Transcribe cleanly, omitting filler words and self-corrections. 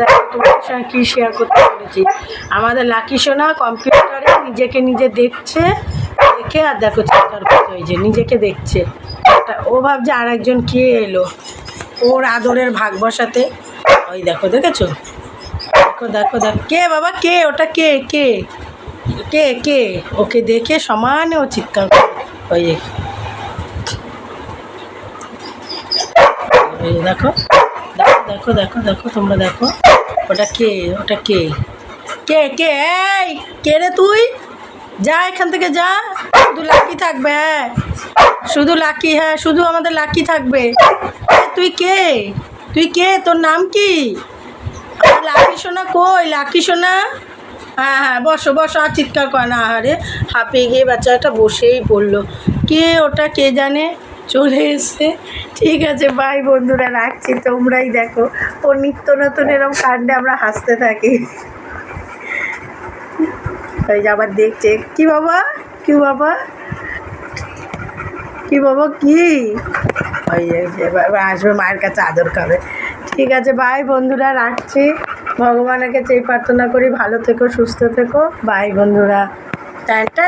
দেখো তোমাদের সঙ্গে কী শেয়ার করতে চলেছি। আমাদের লাকি সোনা কম্পিউটারে নিজেকে নিজে দেখছে, দেখে আর দেখো চিৎকার করতে হয়েছে, নিজেকে দেখছে। ও ভাবছে আর একজন কে এলো ওর আদরের ভাগ বসাতে। ওই দেখো, দেখেছো? দেখো দেখো দেখো, কে বাবা, কে ওটা, কে কে কে কে ওকে দেখে সমানে ও চিৎকার করে। ওই দেখো দেখো দেখো দেখো তোমরা দেখো, ওটা কে, ওটা কে কে কে এই কে রে তুই? যা এখান থেকে যা, শুধু লাকি থাকবে। হ্যাঁ শুধু লাকি, হ্যাঁ শুধু আমাদের লাকি থাকবে। তুই কে, তুই কে, তোর নাম কি? লাকি সোনা কই, লাকি সোনা? হ্যাঁ হ্যাঁ বসো বসো, আর চিৎকার কর না। আরে হাঁপিয়ে গিয়ে বাচ্চাটা বসেই পড়লো। কে ওটা কে জানে, চলে এসছে। ঠিক আছে বাই বন্ধুরা, রাখছি। তোমরাই দেখো ওর নিত্য নতুন এরকম কাণ্ডে আমরা হাসতে থাকি। ওই যে আবার দেখছে, কি বাবা, কি বাবা, কি বাবা, কি ওই এবার আসবে মায়ের কাছে আদর খাবে। ঠিক আছে বাই বন্ধুরা, রাখছি। ভগবানের কাছে এই প্রার্থনা করি ভালো থেকো, সুস্থ থেকো। বাই বন্ধুরা। টাটা।